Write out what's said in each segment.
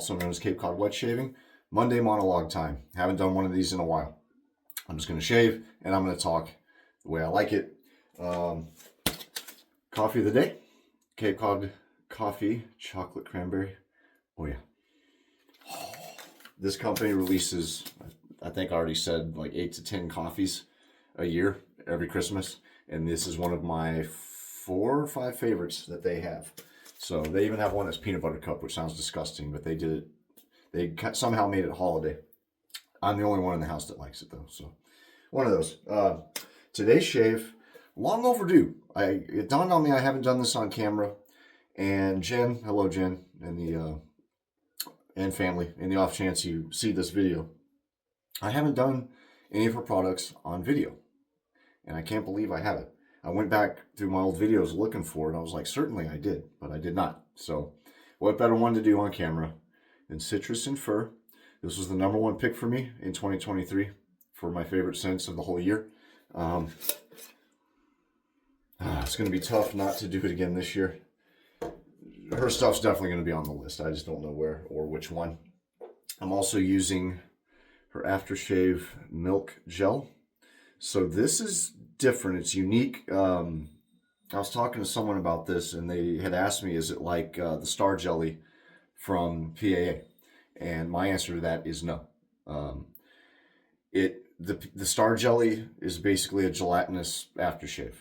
also known as Cape Cod wet shaving. Monday monologue time. Haven't done one of these in a while. I'm just going to shave and I'm going to talk the way I like it. Coffee of the day. Cape Cod coffee, chocolate cranberry. Oh yeah. This company releases, I think I already said, like 8 to 10 coffees a year, every Christmas. And this is one of my 4 or 5 favorites that they have. So they even have one that's peanut butter cup, which sounds disgusting, but they did it. They somehow made it holiday. I'm the only one in the house that likes it though. So one of those. Today's shave, long overdue. It dawned on me I haven't done this on camera. And Jen, hello Jen, and family, in the off chance you see this video, I haven't done any of her products on video. And I can't believe I haven't. I went back through my old videos looking for it. I was like, certainly I did, but I did not. So what better one to do on camera than Citrus and Fir? This was the #1 pick for me in 2023 for my favorite scents of the whole year. It's going to be tough not to do it again this year. Her stuff's definitely going to be on the list. I just don't know where or which one. I'm also using her Aftershave milk gel. So this is different. It's unique. I was talking to someone about this and they had asked me, is it like the Star Jelly from PAA? And my answer to that is no. The Star Jelly is basically a gelatinous aftershave.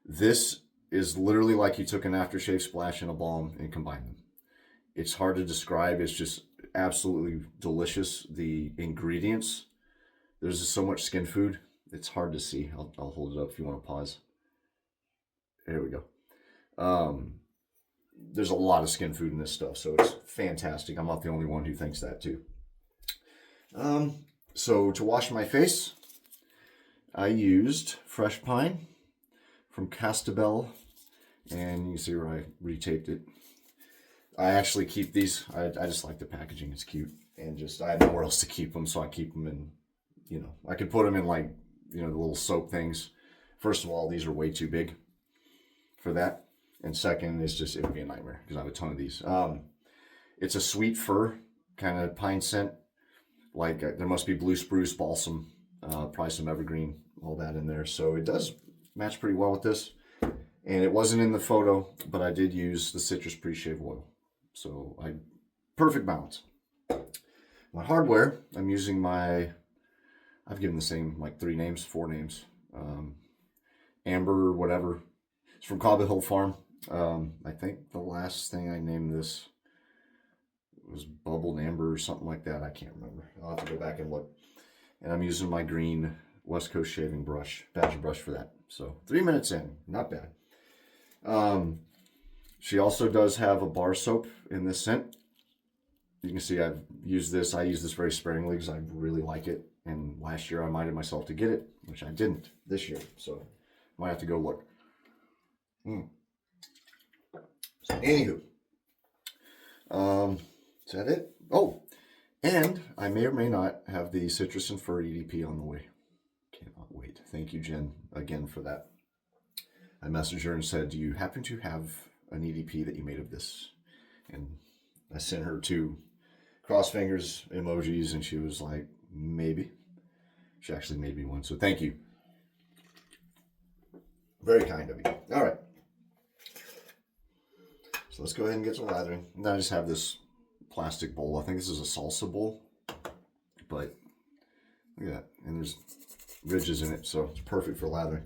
This is literally like you took an aftershave splash and a balm and combined them. It's hard to describe. It's just absolutely delicious. The ingredients, there's just so much skin food. It's hard to see. I'll hold it up if you want to pause. There we go. There's a lot of skin food in this stuff, so it's fantastic. I'm not the only one who thinks that too. So to wash my face, I used Fresh Pine from Castabel, and you can see where I retaped it. I actually keep these. I just like the packaging. It's cute, and just I have nowhere else to keep them, so I keep them in. You know, I could put them in like the little soap things. First of all, these are way too big for that, and second, it's just it would be a nightmare because I have a ton of these. It's a sweet fir kind of pine scent. Like there must be blue spruce, balsam, probably some evergreen, all that in there. So it does match pretty well with this. And it wasn't in the photo, but I did use the citrus pre-shave oil. So perfect balance. My hardware, I'm using I've given the same like 4 names. Amber, whatever. It's from Cobble Hill Farm. I think the last thing I named this was Bubbled Amber or something like that. I can't remember. I'll have to go back and look. And I'm using my green West Coast shaving brush, badger brush for that. So 3 minutes in, not bad. She also does have a bar soap in this scent. You can see I've used this. I use this very sparingly because I really like it. And last year I minded myself to get it, which I didn't this year. So might have to go look. So anywho, is that it? Oh, and I may or may not have the Citrus and Fir EDP on the way. Cannot wait. Thank you, Jen, again for that. I messaged her and said, do you happen to have an EDP that you made of this? And I sent her 2 cross fingers emojis, and she was like, maybe. She actually made me one, so thank you. Very kind of you. All right. So let's go ahead and get some lathering. And I just have this plastic bowl. I think this is a salsa bowl, but look at that. And there's ridges in it, so it's perfect for lathering.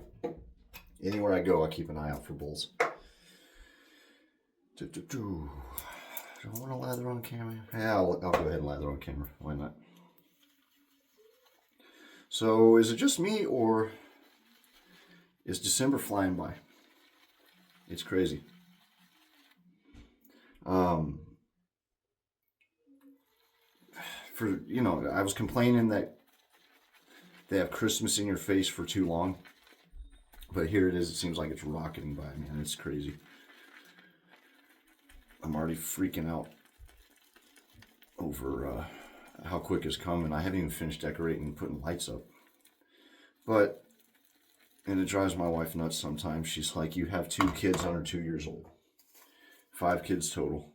Anywhere I go, I keep an eye out for bowls. Do I want to lather on camera? Yeah, I'll go ahead and lather on camera. Why not? So is it just me, or is December flying by? It's crazy. I was complaining that they have Christmas in your face for too long. But here it is. It seems like it's rocketing by, man. It's crazy. I'm already freaking out over how quick it's coming. I haven't even finished decorating and putting lights up. And it drives my wife nuts sometimes. She's like, you have 2 kids under 2 years old. 5 kids total.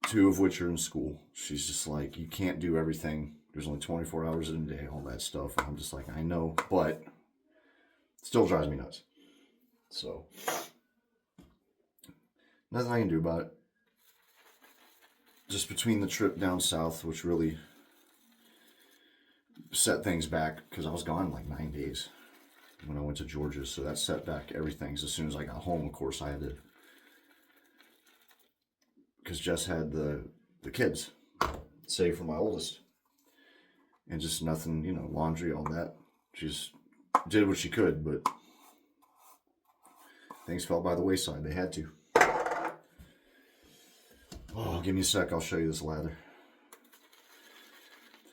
2 of which are in school. She's just like, you can't do everything. There's only 24 hours in a day, all that stuff. And I'm just like, I know, but still drives me nuts. So, nothing I can do about it. Just between the trip down south, which really set things back, because I was gone like 9 days when I went to Georgia. So that set back everything. So as soon as I got home, of course, I had to, because Jess had the kids saved for my oldest. And just nothing, you know, laundry, all that. She just did what she could, but things fell by the wayside. They had to. Oh, give me a sec. I'll show you this lather.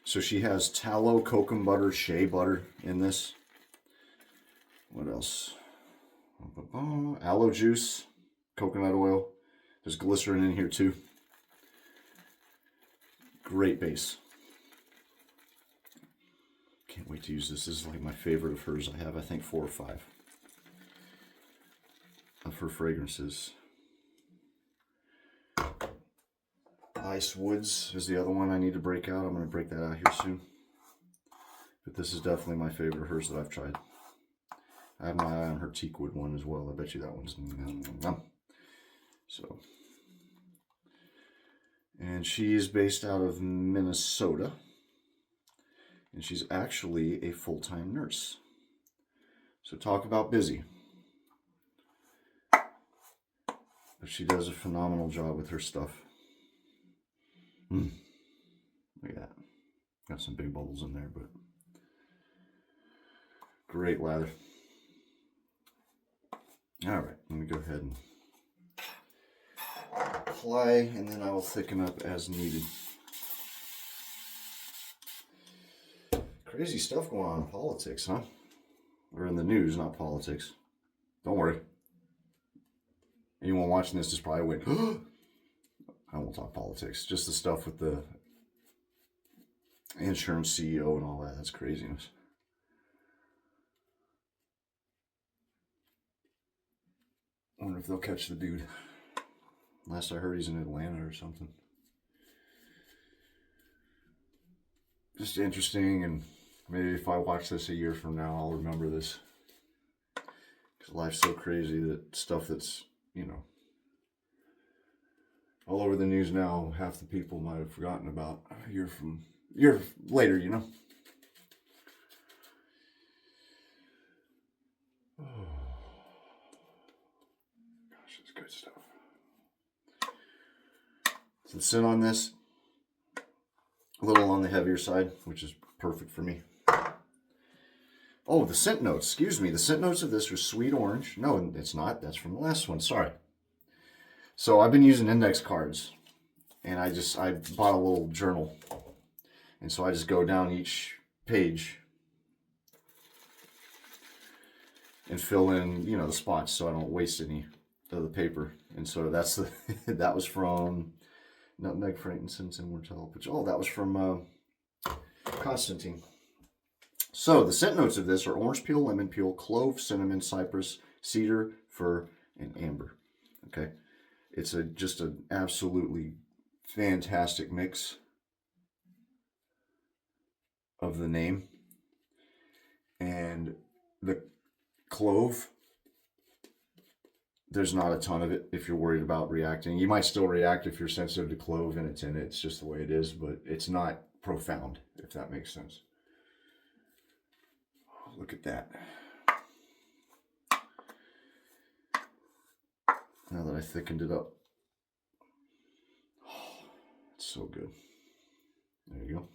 So she has tallow, kokum butter, shea butter in this. What else? Aloe juice, coconut oil. There's glycerin in here too. Great base. Can't wait to use this. This is like my favorite of hers. I have, I think, 4 or 5 of her fragrances. Ice Woods is the other one I need to break out. I'm going to break that out here soon. But this is definitely my favorite of hers that I've tried. I have my eye on her teakwood one as well. I bet you that one's nom. So, and she's based out of Minnesota. And she's actually a full-time nurse. So talk about busy. But she does a phenomenal job with her stuff. Look at that. Got some big bubbles in there, but great lather. All right, let me go ahead and apply, and then I will thicken up as needed. Crazy stuff going on in politics, huh? Or in the news, not politics. Don't worry. Anyone watching this is probably waiting. I won't talk politics. Just the stuff with the insurance CEO and all that. That's craziness. I wonder if they'll catch the dude. Last I heard, he's in Atlanta or something. Just interesting, and maybe if I watch this a year from now, I'll remember this. Because life's so crazy that stuff that's, you know, all over the news now, half the people might have forgotten about a year later, you know. Oh, gosh, it's good stuff. So the scent on this, a little on the heavier side, which is perfect for me. Oh, the scent notes, excuse me. The scent notes of this are sweet orange. No, it's not. That's from the last one. Sorry. So I've been using index cards, and I bought a little journal. And so I just go down each page and fill in, you know, the spots so I don't waste any of the paper. And so that's the, that was from nutmeg, frankincense, and 𝘊𝘪𝘵+𝍍. Oh, that was from Constantine. So the scent notes of this are orange peel, lemon peel, clove, cinnamon, cypress, cedar, fir, and amber. Okay. It's just an absolutely fantastic mix of the name. And the clove, there's not a ton of it if you're worried about reacting. You might still react if you're sensitive to clove and it's in it. It's just the way it is, but it's not profound, if that makes sense. Look at that. Now that I thickened it up. Oh, it's so good. There you go.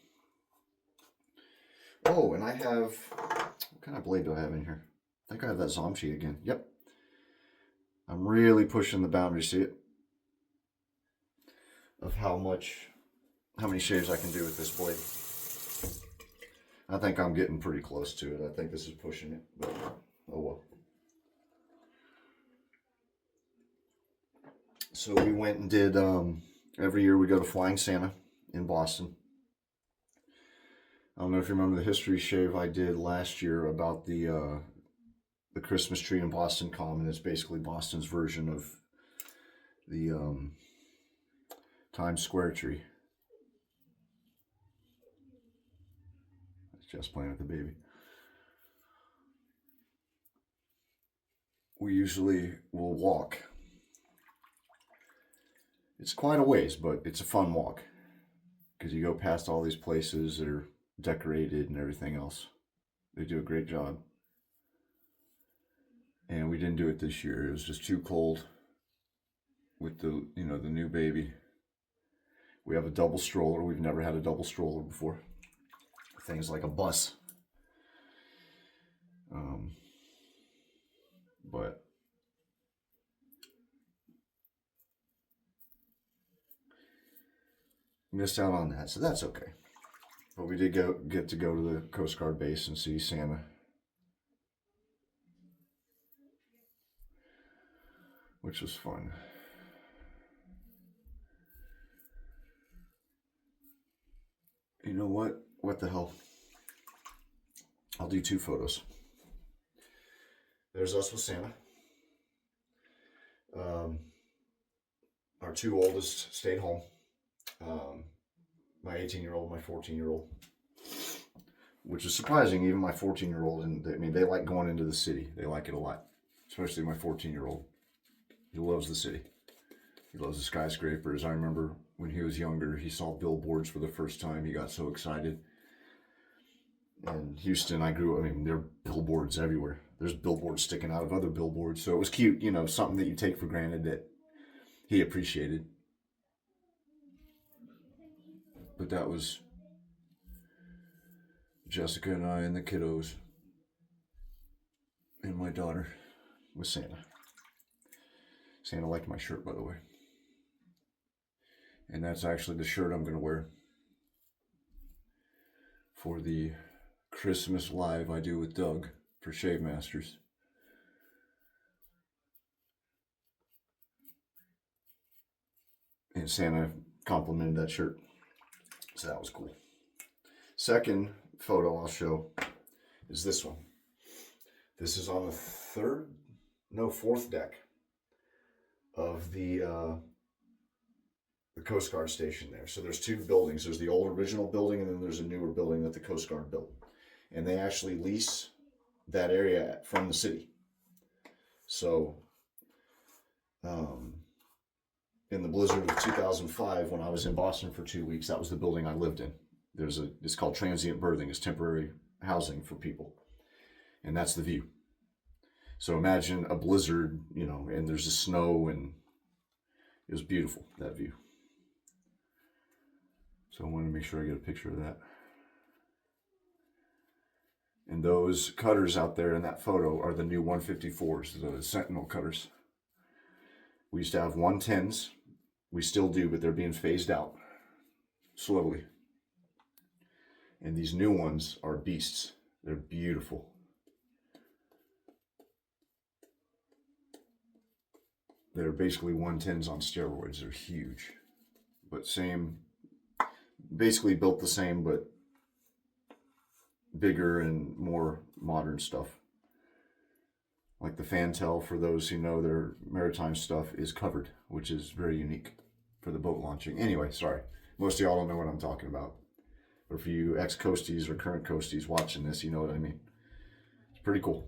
Oh, and I have, what kind of blade do I have in here? I think I have that 𝘊𝘪𝘵𝘳 again. Yep. I'm really pushing the boundary, see it? Of how many shaves I can do with this blade. I think I'm getting pretty close to it. I think this is pushing it, but oh well. So we went and did, every year we go to Flying Santa in Boston. I don't know if you remember the history shave I did last year about the Christmas tree in Boston Common. It's basically Boston's version of the Times Square tree. It's just playing with the baby. We usually will walk. It's quite a ways, but it's a fun walk because you go past all these places that are decorated and everything else. They do a great job. And we didn't do it this year. It was just too cold with the, you know, the new baby. We have a double stroller. We've never had a double stroller before. Things like a bus. But missed out on that, so that's okay. But we did get to go to the Coast Guard base and see Santa, which was fun. You know what? What the hell? I'll do 2 photos. There's us with Santa. Our 2 oldest stayed home. My 18-year-old, my 14-year-old, which is surprising. Even my 14-year-old, and I mean, they like going into the city. They like it a lot, especially my 14-year-old. He loves the city. He loves the skyscrapers. I remember when he was younger, he saw billboards for the first time. He got so excited. And Houston, I mean, there are billboards everywhere. There's billboards sticking out of other billboards. So it was cute, you know, something that you take for granted that he appreciated. But that was Jessica and I and the kiddos and my daughter with Santa. Santa liked my shirt, by the way. And that's actually the shirt I'm going to wear for the Christmas live I do with Doug for Shave Masters. And Santa complimented that shirt. So that was cool. Second photo I'll show is this one. This is on the 4th deck of the Coast Guard station there. So there's 2 buildings. There's the old original building, and then there's a newer building that the Coast Guard built. And they actually lease that area from the city. So in the blizzard of 2005, when I was in Boston for 2 weeks, that was the building I lived in. It's called transient berthing. It's temporary housing for people. And that's the view. So imagine a blizzard, you know, and there's the snow, and it was beautiful, that view. So I wanted to make sure I get a picture of that. And those cutters out there in that photo are the new 154s, the Sentinel cutters. We used to have 110s. We still do, but they're being phased out slowly. And these new ones are beasts. They're beautiful. They're basically 110s on steroids. They're huge. But basically built the same, but bigger and more modern stuff. Like the fantail, for those who know their maritime stuff, is covered, which is very unique for the boat launching. Anyway, sorry. Most of y'all don't know what I'm talking about. But for you ex-coasties or current coasties watching this, you know what I mean. It's pretty cool.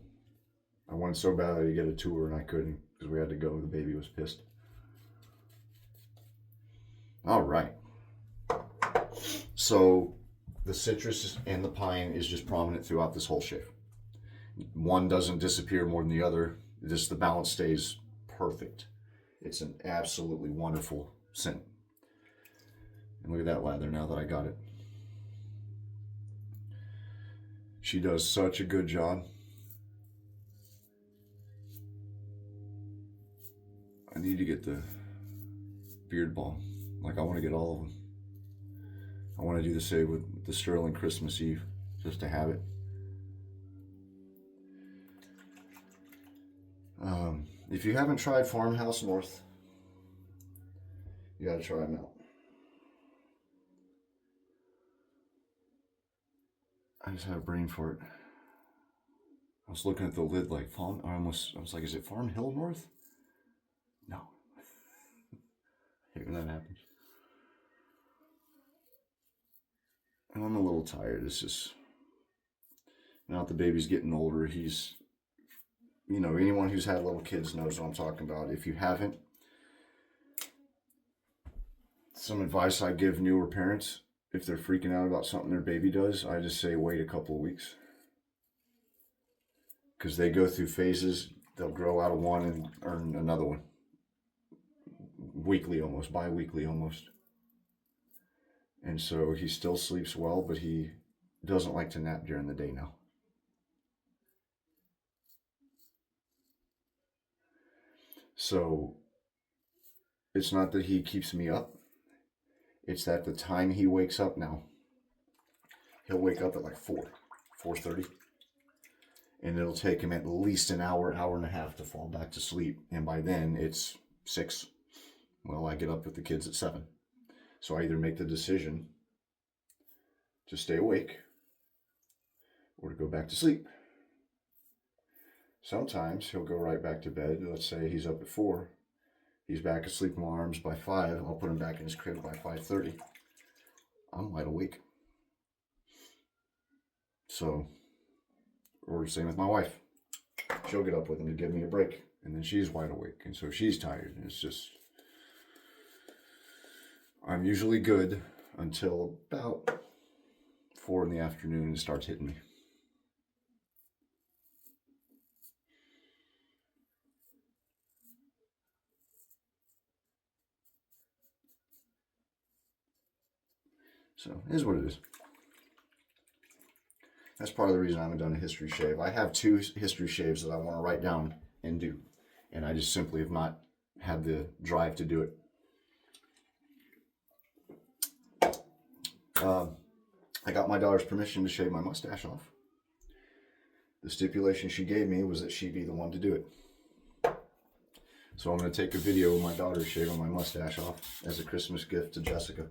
I wanted so badly to get a tour, and I couldn't because we had to go. The baby was pissed. All right. So the citrus and the pine is just prominent throughout this whole shave. One doesn't disappear more than the other. Just the balance stays perfect. It's an absolutely wonderful scent. And look at that lather now that I got it. She does such a good job. I need to get the beard balm. Like, I want to get all of them. I want to do the same with the Sterling Christmas Eve, just to have it. If you haven't tried Farmhouse North, you got to try them out. I just had a brain fart. I was looking at the lid like I was like, is it Farm Hill North? No. I hate when that happens. I'm a little tired. It's just, now that the baby's getting older, he's, you know, anyone who's had little kids knows what I'm talking about. If you haven't, some advice I give newer parents, if they're freaking out about something their baby does, I just say wait a couple of weeks. Because they go through phases. They'll grow out of one and earn another one. Weekly almost, bi-weekly almost. And so he still sleeps well, but he doesn't like to nap during the day now. So it's not that he keeps me up. It's that the time he wakes up now, he'll wake up at like 4:30. And it'll take him at least an hour, hour and a half to fall back to sleep. And by then it's 6. Well, I get up with the kids at 7. So I either make the decision to stay awake or to go back to sleep. Sometimes he'll go right back to bed. Let's say he's up at 4. He's back asleep in my arms by 5. I'll put him back in his crib by 5:30. I'm wide awake. So, or same with my wife. She'll get up with him to give me a break. And then she's wide awake. And so she's tired. And it's just, I'm usually good until about 4 in the afternoon and it starts hitting me. So it is what it is. That's part of the reason I haven't done a history shave. I have 2 history shaves that I want to write down and do. And I just simply have not had the drive to do it. I got my daughter's permission to shave my mustache off. The stipulation she gave me was that she be the one to do it. So I'm going to take a video of my daughter shaving my mustache off as a Christmas gift to Jessica.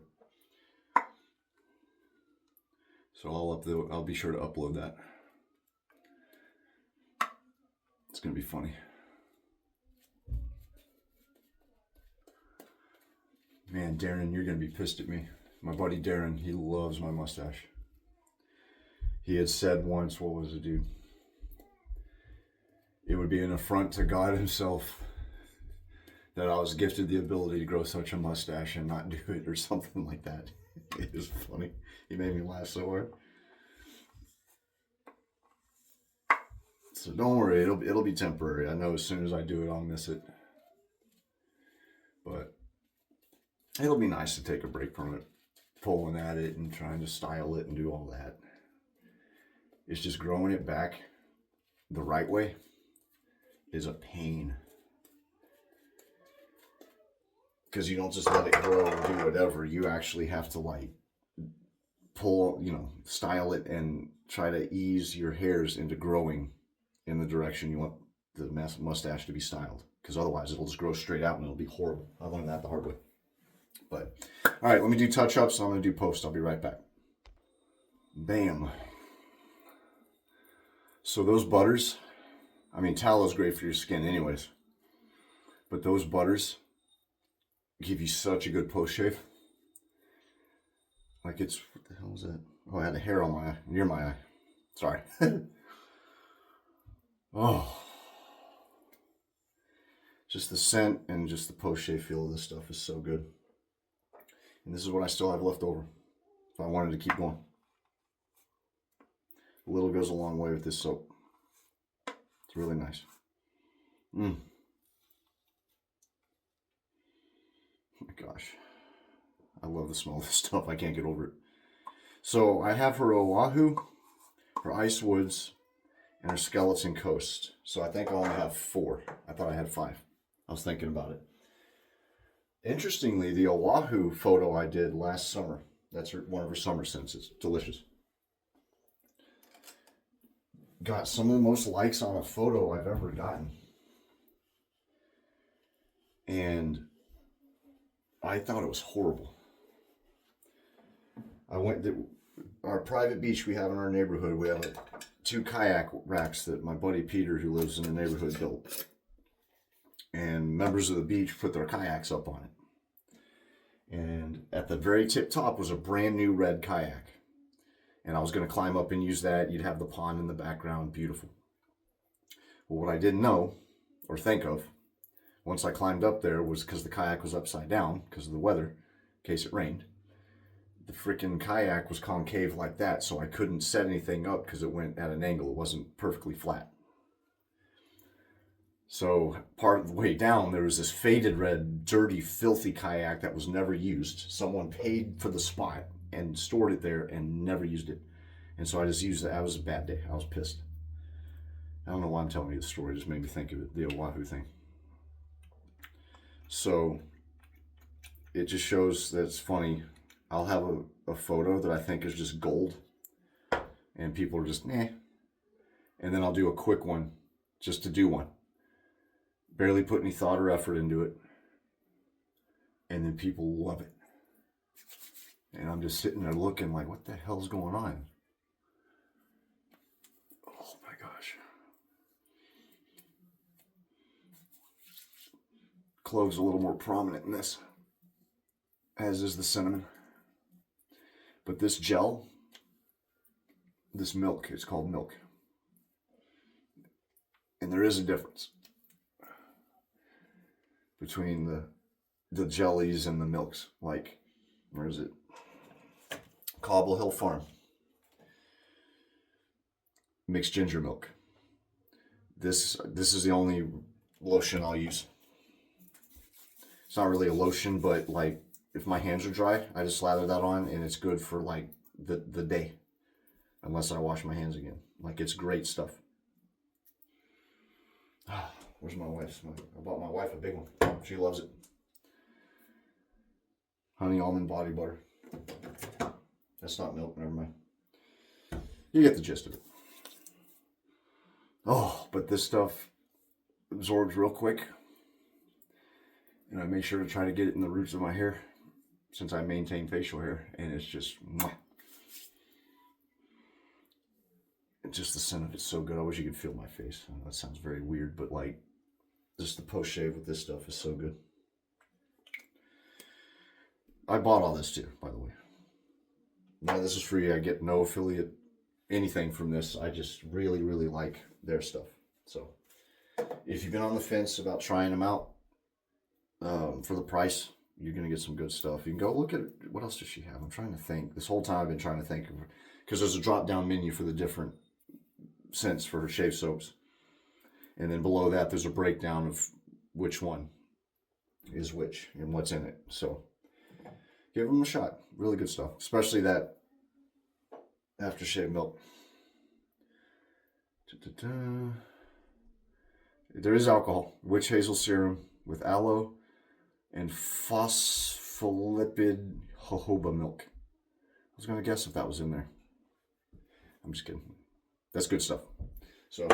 So I'll be sure to upload that. It's going to be funny. Man, Darren, you're going to be pissed at me. My buddy Darren, he loves my mustache. He had said once, what was it, dude? It would be an affront to God himself that I was gifted the ability to grow such a mustache and not do it, or something like that. It is funny. He made me laugh so hard. So don't worry, it'll be temporary. I know as soon as I do it, I'll miss it. But it'll be nice to take a break from it, pulling at it and trying to style it and do all that. It's just growing it back the right way is a pain. Because you don't just let it grow and do whatever. You actually have to like pull, style it and try to ease your hairs into growing in the direction you want the mustache to be styled. Because otherwise it'll just grow straight out and it'll be horrible. I learned that the hard way. But, all right, let me do touch-ups. I'm going to do post. I'll be right back. Bam. So those butters, tallow is great for your skin anyways. But those butters give you such a good post shave. Like it's, what the hell was that? Oh, I had a hair on my eye, near my eye. Sorry. Oh. Just the scent and just the post shave feel of this stuff is so good. And this is what I still have left over if I wanted to keep going. A little goes a long way with this soap. It's really nice. Oh my gosh. I love the smell of this stuff. I can't get over it. So I have her Oahu, her Ice Woods, and her Skeleton Coast. So I think I only have 4. I thought I had 5. I was thinking about it. Interestingly, the Oahu photo I did last summer, that's one of her summer scents. It's delicious. Got some of the most likes on a photo I've ever gotten. And I thought it was horrible. I went to our private beach we have in our neighborhood. We have 2 kayak racks that my buddy Peter, who lives in the neighborhood, built. And members of the beach put their kayaks up on it. And at the very tip top was a brand new red kayak. And I was going to climb up and use that. You'd have the pond in the background. Beautiful. Well, what I didn't know or think of once I climbed up there was because the kayak was upside down because of the weather, in case it rained. The freaking kayak was concave like that, so I couldn't set anything up because it went at an angle. It wasn't perfectly flat. So part of the way down, there was this faded red, dirty, filthy kayak that was never used. Someone paid for the spot and stored it there and never used it. And so I just used it. That was a bad day. I was pissed. I don't know why I'm telling you the story. It just made me think of it, the Oahu thing. So it just shows that it's funny. I'll have a photo that I think is just gold. And people are just, eh. And then I'll do a quick one just to do one. Barely put any thought or effort into it. And then people love it. And I'm just sitting there looking like, what the hell's going on? Oh my gosh. Clove's a little more prominent in this, as is the cinnamon. But this gel, this milk, it's called milk. And there is a difference between the jellies and the milks. Like, where is it? Cobble Hill Farm. Mixed ginger milk. This is the only lotion I'll use. It's not really a lotion, but like if my hands are dry, I just slather that on and it's good for like the day. Unless I wash my hands again. Like, it's great stuff. Where's my wife's? I bought my wife a big one. She loves it. Honey almond body butter. That's not milk, never mind. You get the gist of it. Oh, but this stuff absorbs real quick. And I make sure to try to get it in the roots of my hair, since I maintain facial hair, and it's just, mwah. It's just the scent of it's so good. I wish you could feel my face. I know that sounds very weird, but like, just the post shave with this stuff is so good. I bought all this too, by the way. Now this is free. I get no affiliate anything from this. I just really, really like their stuff. So if you've been on the fence about trying them out for the price, you're going to get some good stuff. You can go look at, what else does she have? I'm trying to think. This whole time I've been trying to think of, because there's a drop down menu for the different scents for shave soaps. And then below that, there's a breakdown of which one is which and what's in it. So give them a shot. Really good stuff. Especially that aftershave milk. There is alcohol. Witch hazel serum with aloe and phospholipid jojoba milk. I was going to guess if that was in there. I'm just kidding. That's good stuff. So,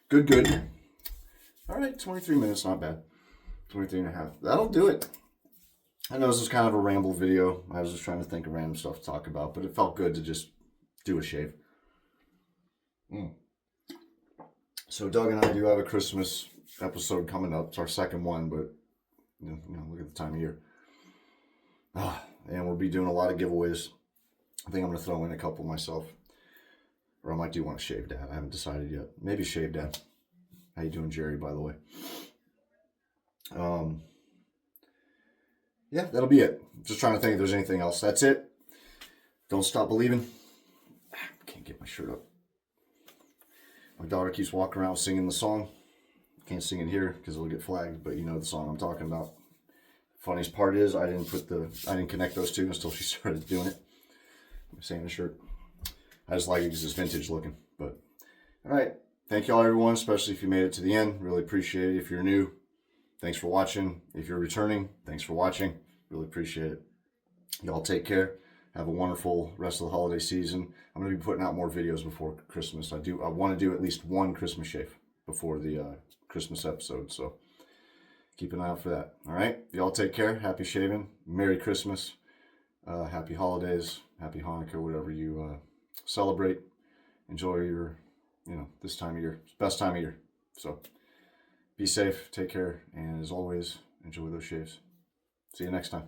good. All right, 23 minutes, not bad. 23 and a half. That'll do it. I know this is kind of a ramble video. I was just trying to think of random stuff to talk about, but it felt good to just do a shave. So Doug and I do have a Christmas episode coming up. It's our second one, but you know, look at the time of year. And we'll be doing a lot of giveaways. I think I'm going to throw in a couple myself. Or I might do one of Shave Dad. I haven't decided yet. Maybe Shave Dad. How you doing, Jerry, by the way? Yeah, that'll be it. Just trying to think if there's anything else. That's it. Don't stop believing. Can't get my shirt up. My daughter keeps walking around singing the song. Can't sing it here because it'll get flagged, but you know the song I'm talking about. Funniest part is I didn't connect those two until she started doing it. I'm saying the shirt. I just like it because it's vintage looking. But all right, thank y'all everyone, especially if you made it to the end. Really appreciate it. If you're new, thanks for watching. If you're returning, thanks for watching. Really appreciate it. Y'all take care. Have a wonderful rest of the holiday season. I'm going to be putting out more videos before Christmas. I want to do at least one Christmas shave before the Christmas episode. So keep an eye out for that. All right. Y'all take care. Happy shaving. Merry Christmas. Happy holidays. Happy Hanukkah, whatever you celebrate. Enjoy your, this time of year. It's the best time of year. So be safe. Take care. And as always, enjoy those shaves. See you next time.